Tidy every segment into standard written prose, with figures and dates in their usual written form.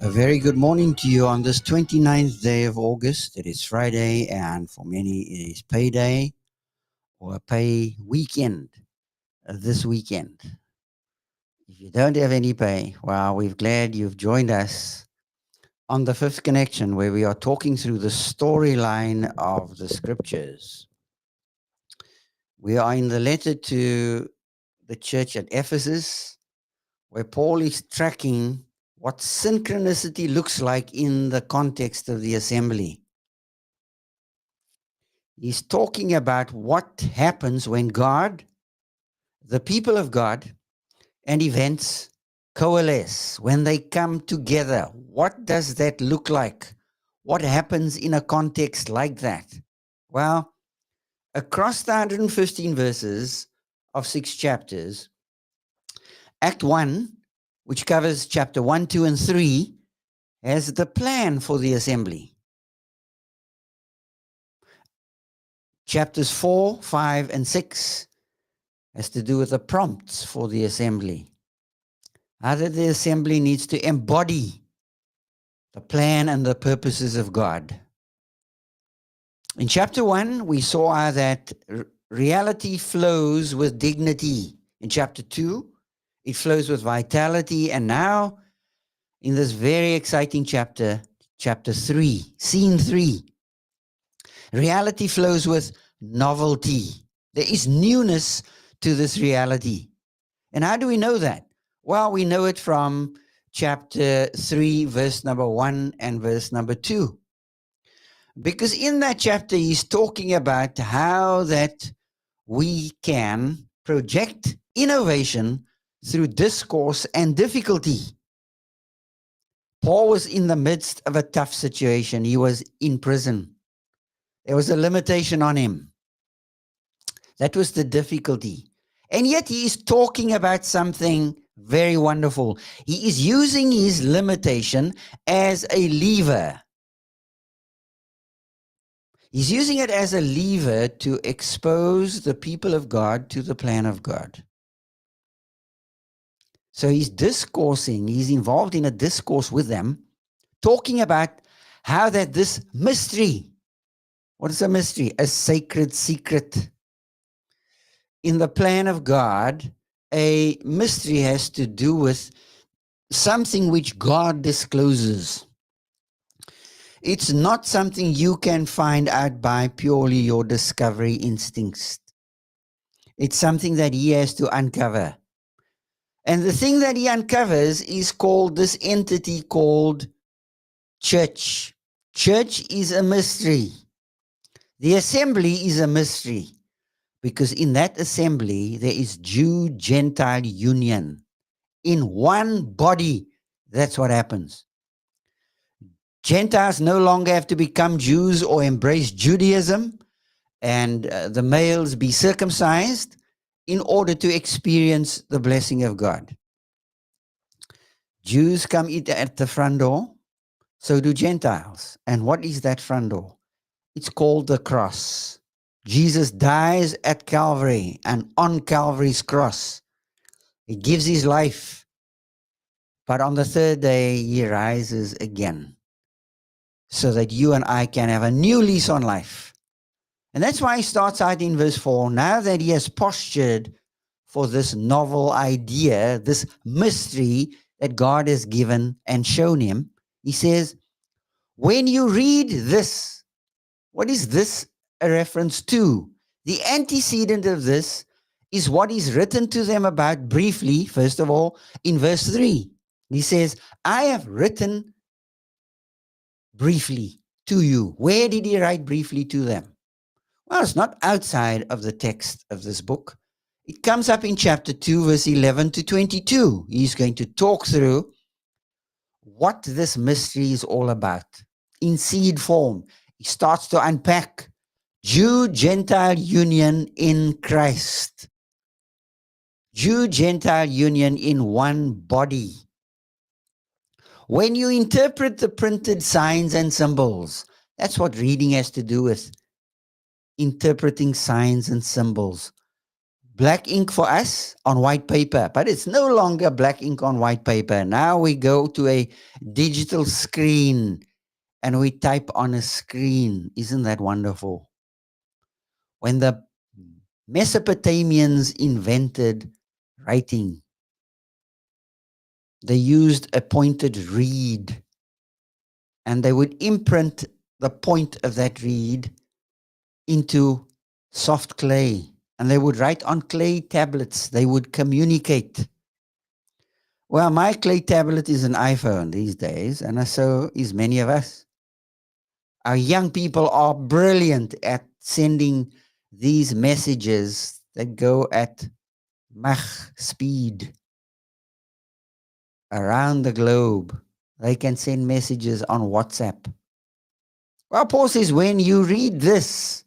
A very good morning to you on this 29th day of August. It is Friday, and for many it is payday or a pay weekend this weekend. If you don't have any pay, well, we're glad you've joined us on the Fifth Connection, where we are talking through the storyline of the scriptures. We are in the letter to the church at Ephesus, where Paul is tracking what synchronicity looks like in the context of the assembly. He's talking about what happens when God, the people of God, and events coalesce, when they come together. What does that look like? What happens in a context like that? Well, across the 115 verses of 6 chapters, Act 1, which covers chapter 1, 2, and 3, has the plan for the assembly. Chapters 4, 5, and 6 has to do with the prompts for the assembly. How that the assembly needs to embody the plan and the purposes of God. In chapter 1, we saw that reality flows with dignity. In chapter 2, it flows with vitality. And now, in this very exciting chapter, chapter 3, scene 3, reality flows with novelty. There is newness to this reality. And how do we know that? Well, we know it from chapter 3, verse number 1 and verse number 2. Because in that chapter, he's talking about how that we can project innovation through discourse and difficulty. Paul was in the midst of a tough situation. He was in prison. There was a limitation on him. That was the difficulty. And yet he is talking about something very wonderful. He is using his limitation as a lever. He's using it as a lever to expose the people of God to the plan of God. So he's discoursing, he's involved in a discourse with them, talking about how that this mystery, what is a mystery? A sacred secret. In the plan of God, a mystery has to do with something which God discloses. It's not something you can find out by purely your discovery instincts. It's something that he has to uncover. And the thing that he uncovers is called this entity called church. Church is a mystery. The assembly is a mystery. Because in that assembly, there is Jew-Gentile union. In one body, that's what happens. Gentiles no longer have to become Jews or embrace Judaism, and the males be circumcised in order to experience the blessing of God. Jews come in at the front door, so do Gentiles. And what is that front door? It's called the cross. Jesus dies at Calvary, and on Calvary's cross, he gives his life. But on the third day, he rises again, so that you and I can have a new lease on life. And that's why he starts out in verse 4. Now that he has postured for this novel idea, this mystery that God has given and shown him, he says, when you read this, what is this a reference to? The antecedent of this is what is written to them about briefly, first of all, in verse 3. He says, I have written briefly to you. Where did he write briefly to them? Well, it's not outside of the text of this book. It comes up in chapter 2, verse 11 to 22. He's going to talk through what this mystery is all about. In seed form, he starts to unpack Jew-Gentile union in Christ. Jew-Gentile union in one body. When you interpret the printed signs and symbols, that's what reading has to do with. Interpreting signs and symbols. black ink for us on white paper, but it's no longer black ink on white paper. Now we go to a digital screen and we type on a screen. Isn't that wonderful? When the Mesopotamians invented writing, they used a pointed reed and they would imprint the point of that reed into soft clay and they would write on clay tablets. They would communicate. Well, my clay tablet is an iPhone these days, and so is many of us. Our young people are brilliant at sending these messages that go at Mach speed around the globe. They can send messages on WhatsApp. Well, Paul says, when you read this,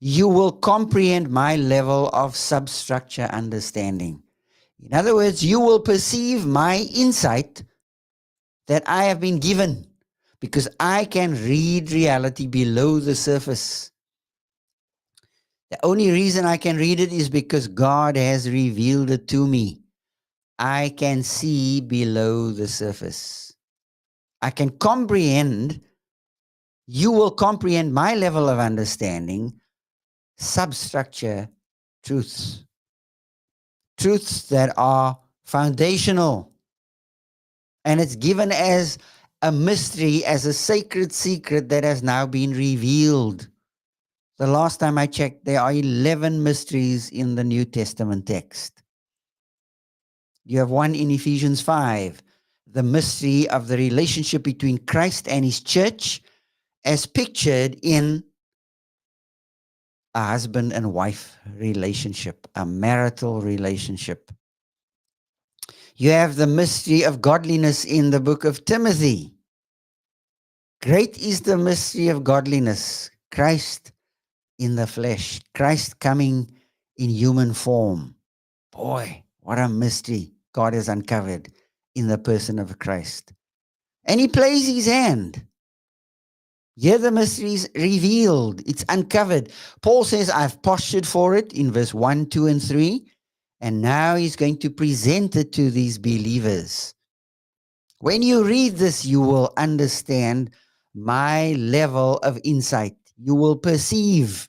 you will comprehend my level of substructure understanding. In other words, you will perceive my insight that I have been given because I can read reality below the surface. The only reason I can read it is because God has revealed it to me. I can see below the surface. I can comprehend, you will comprehend my level of understanding, substructure truths. Truths that are foundational. And it's given as a mystery, as a sacred secret that has now been revealed. The last time I checked, there are 11 mysteries in the New Testament text. You have one in Ephesians 5, the mystery of the relationship between Christ and his church as pictured in a husband and wife relationship, a marital relationship. You have the mystery of godliness in the book of Timothy. Great is the mystery of godliness, Christ in the flesh, Christ coming in human form. Boy, what a mystery God has uncovered in the person of Christ. And he plays his hand. Here the mystery is revealed. It's uncovered. Paul says, I've postured for it in verse 1, 2, and 3. And now he's going to present it to these believers. When you read this, you will understand my level of insight. You will perceive.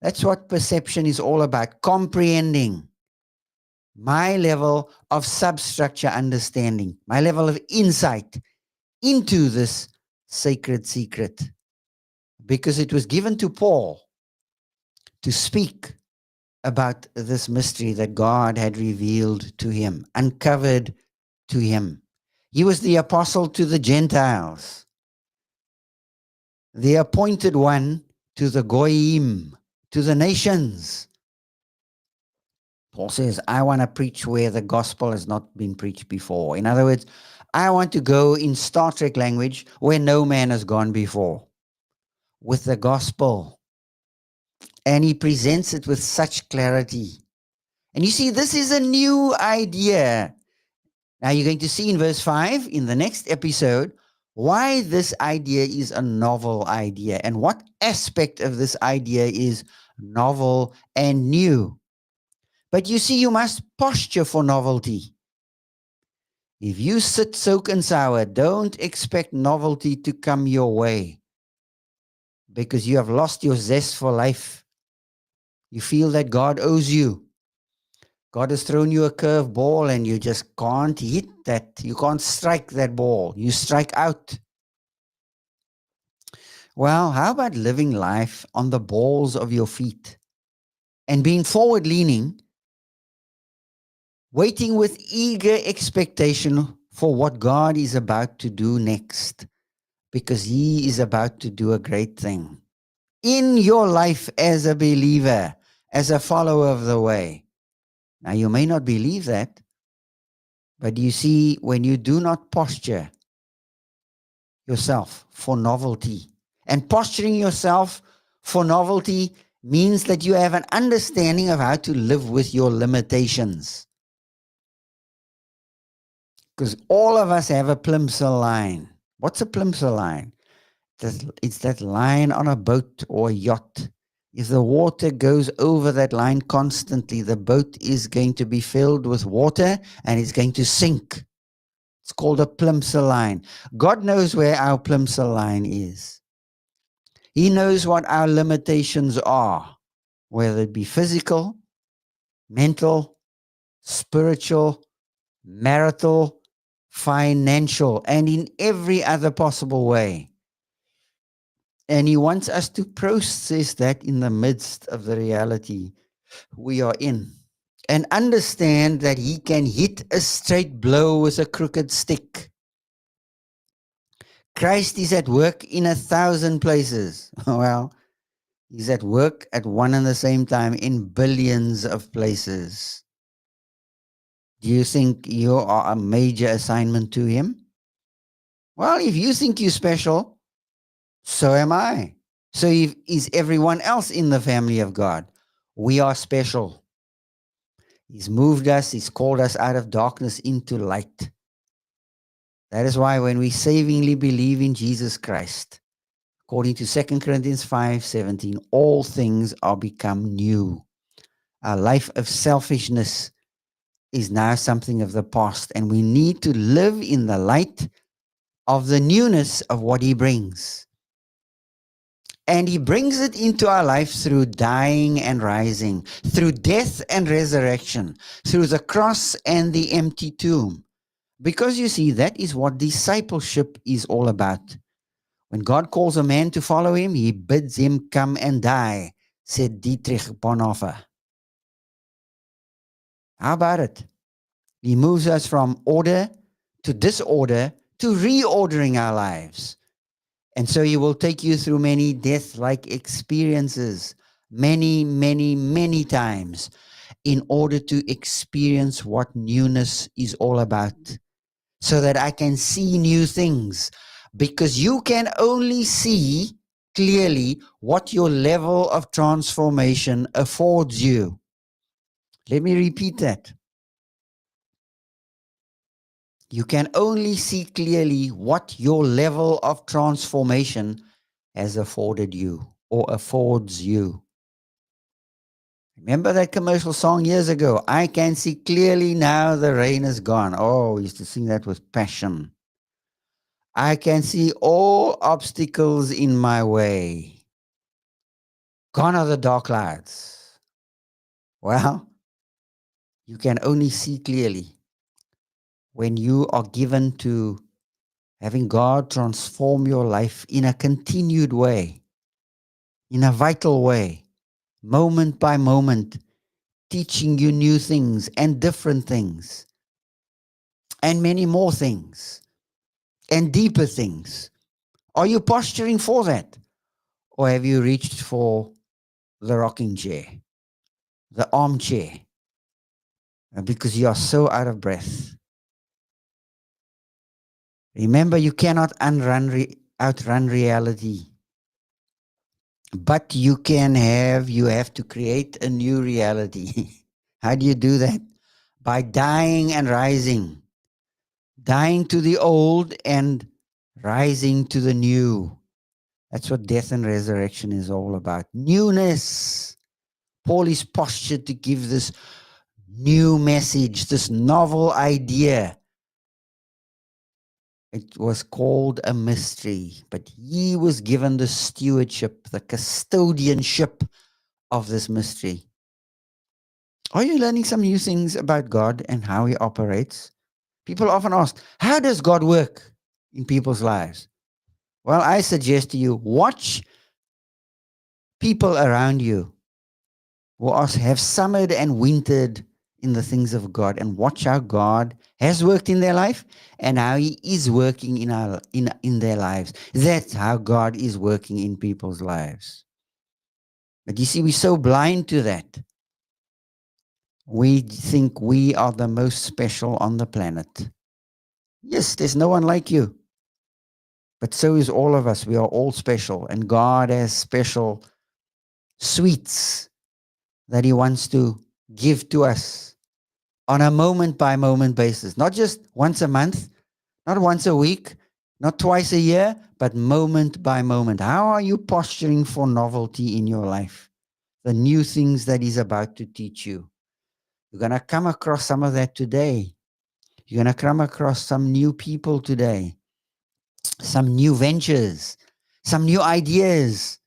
That's what perception is all about, comprehending. My level of substructure understanding, my level of insight into this sacred secret. Because it was given to Paul to speak about this mystery that God had revealed to him, uncovered to him. He was the apostle to the Gentiles, the appointed one to the Goyim, to the nations. Paul says, I want to preach where the gospel has not been preached before. In other words, I want to go in Star Trek language where no man has gone before with the gospel. And he presents it with such clarity. And you see, this is a new idea. Now you're going to see in verse 5 in the next episode why this idea is a novel idea and what aspect of this idea is novel and new. But you see, you must posture for novelty. If you sit, soak, and sour, don't expect novelty to come your way because you have lost your zest for life. You feel that God owes you. God has thrown you a curved ball and you just can't hit that. You can't strike that ball. You strike out. Well, how about living life on the balls of your feet and being forward leaning, waiting with eager expectation for what God is about to do next, because he is about to do a great thing in your life as a believer, as a follower of the way. Now, you may not believe that, but you see, when you do not posture yourself for novelty, and posturing yourself for novelty means that you have an understanding of how to live with your limitations. Because all of us have a plimsoll line. What's a plimsoll line? It's that line on a boat or a yacht If the water goes over that line constantly, the boat is going to be filled with water and it's going to sink. It's called a plimsoll line. God knows where our plimsoll line is. He knows what our limitations are, whether it be physical, mental, spiritual, marital, financial, and in every other possible way. And he wants us to process that in the midst of the reality we are in. And understand that he can hit a straight blow with a crooked stick. Christ is at work in 1,000 places. Well, he's at work at one and the same time in billions of places. Do you think you are a major assignment to him? Well, if you think you're special, so am I. So is everyone else in the family of God. We are special. He's moved us. He's called us out of darkness into light. That is why when we savingly believe in Jesus Christ, according to 2 Corinthians 5:17, all things are become new. Our life of selfishness is now something of the past, and we need to live in the light of the newness of what he brings. And he brings it into our life through dying and rising, through death and resurrection, through the cross and the empty tomb. Because you see, that is what discipleship is all about. When God calls a man to follow him, he bids him come and die, said Dietrich Bonhoeffer. How about it? He moves us from order to disorder to reordering our lives. And so he will take you through many death-like experiences, many, many, many times, in order to experience what newness is all about, so that I can see new things. Because you can only see clearly what your level of transformation affords you. Let me repeat that. You can only see clearly what your level of transformation has afforded you or affords you. Remember that commercial song years ago? I can see clearly now the rain is gone. Oh, we used to sing that with passion. I can see all obstacles in my way. Gone are the dark clouds. Well, you can only see clearly when you are given to having God transform your life in a continued way, in a vital way, moment by moment, teaching you new things and different things, and many more things, and deeper things. Are you posturing for that? Or have you reached for the rocking chair, the armchair, because you are so out of breath? Remember, you cannot outrun reality. But you have to create a new reality. How do you do that? By dying and rising. Dying to the old and rising to the new. That's what death and resurrection is all about. Newness. Paul is postured to give this new message, this novel idea. It was called a mystery, but he was given the stewardship, the custodianship of this mystery. Are you learning some new things about God and how he operates? People often ask, how does God work in people's lives? Well, I suggest to you, watch people around you who have summered and wintered in the things of God, and watch how God has worked in their life and how he is working in their lives. That's how God is working in people's lives. But you see, we're so blind to that. We think we are the most special on the planet. Yes, there's no one like you. But so is all of us. We are all special. And God has special sweets that he wants to give to us on a moment-by-moment basis. Not just once a month, not once a week, not twice a year, but moment by moment. How are you posturing for novelty in your life? the new things that He's about to teach you. You're going to come across some of that today. You're going to come across some new people today, some new ventures, some new ideas,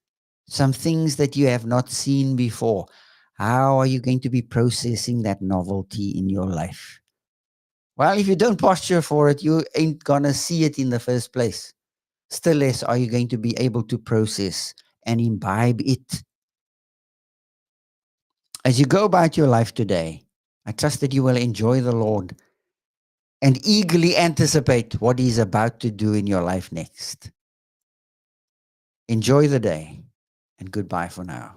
some things that you have not seen before. How are you going to be processing that novelty in your life? Well, if you don't posture for it, you ain't going to see it in the first place. Still less are you going to be able to process and imbibe it. As you go about your life today, I trust that you will enjoy the Lord and eagerly anticipate what He's about to do in your life next. Enjoy the day, and goodbye for now.